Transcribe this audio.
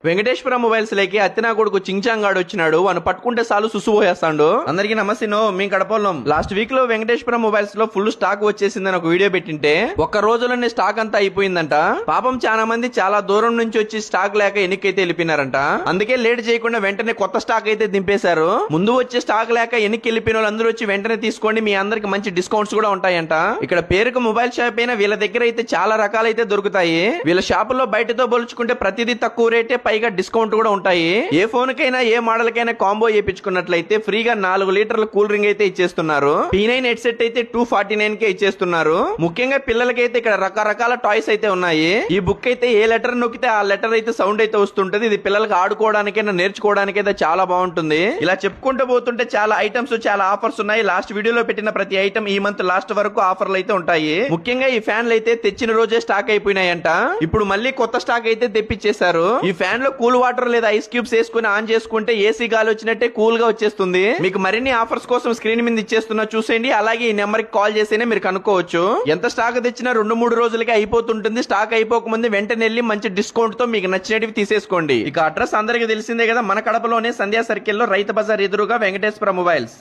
Venkateswara mobiles లేకి అత్తినా కొడుకు చించాంగ్ గాడు వచ్చినాడు. వాను పట్టుకుంటే చాలు సుసుపోయేస్తాడు. అందరికి నమస్తే. మీ కడపలం లాస్ట్ వీక్ లో వెంకటేశ్వర మొబైల్స్ లో ఫుల్ స్టాక్ వచ్చేసిందని ఒక వీడియో పెట్టింటే ఒక్క రోజులోనే స్టాక్ అంతా అయిపోయిందంట. పాపం చాలా మంది చాలా దూరం నుంచి వచ్చి స్టాక్ లేక ఎన్నికైతే వెళ్ళిపోయినారంట. అందుకే లేట్ చేయకుండా వెంటనే కొత్త స్టాక్ అయితే దింపేశారు. ముందు వచ్చే స్టాక్ లేక ఎన్నికి వెళ్ళిపోయిన వాళ్ళందరూ వచ్చి వెంటనే తీసుకోండి, మీ అందరికి మంచి డిస్కౌంట్స్ కూడా ఉంటాయంట. ఇక్కడ పేరుకు మొబైల్ షాప్ అయినా వీళ్ళ దగ్గర అయితే చాలా రకాలైతే దొరుకుతాయి. వీళ్ళ షాపుల్లో బయటతో పోల్చుకుంటే ప్రతిదీ తక్కువ రేటే, పైగా డిస్కౌంట్ కూడా ఉంటాయి. ఏ ఫోన్ కైనా ఏ మోడల్ కైనా కాంబో చేయించుకున్నట్లయితే ఫ్రీగా 4 లీటర్ల కూల్ డ్రింక్ అయితే ఇచ్చేస్తున్నారు. P9 హెడ్ సెట్ అయితే 249 కే ఇచ్చేస్తున్నారు. ముఖ్యంగా పిల్లలకైతే ఇక్కడ రకరకాల టాయ్స్ అయితే ఉన్నాయి. ఈ బుక్ అయితే ఏ లెటర్ నొక్కితే ఆ లెటర్ అయితే సౌండ్ అయితే వస్తుంటది. ఇది పిల్లలకి ఆడుకోవడానికైనా నేర్చుకోవడానికైతే చాలా బాగుంటుంది. ఇలా చెప్పుకుంటూ పోతుంటే చాలా ఐటమ్స్, చాలా ఆఫర్స్ ఉన్నాయి. లాస్ట్ వీడియోలో పెట్టిన ప్రతి ఐటమ్ ఈ మంత్ లాస్ట్ వరకు ఆఫర్లు అయితే ఉంటాయి. ముఖ్యంగా ఈ ఫ్యాన్లు అయితే తెచ్చిన రోజే స్టాక్ అయిపోయినాయంట. ఇప్పుడు మళ్ళీ కొత్త స్టాక్ అయితే తెప్పించేశారు. ఈ ఫ్యాన్ లో కూల్ వాటర్ లేదా ఐస్ క్యూబ్స్ వేసుకుని ఆన్ చేసుకుంటే ఏసీ గాలి వచ్చినట్టే కూల్ గా వచ్చేస్తుంది. మీకు మరిన్ని ఆఫర్స్ కోసం స్క్రీన్ మీద ఇచ్చేస్తున్నా, చూసేయండి. అలాగే ఈ నెంబర్ కి కాల్ చేసేనే మీరు కనుక్కోవచ్చు. ఎంత స్టాక్ తెచ్చినా 2-3 రోజులకి అయిపోతుంటుంది. స్టాక్ అయిపోకముందే వెంటనే వెళ్ళి మంచి డిస్కౌంట్ తో మీకు నచ్చినవి తీసేసుకోండి. ఇక అడ్రస్ అందరికి తెలిసిందే కదా, మన కడపలోనే సంధ్యా సర్కిల్ లో రైతు బజార్ ఎదురుగా వెంకటేశ్వర మొబైల్స్.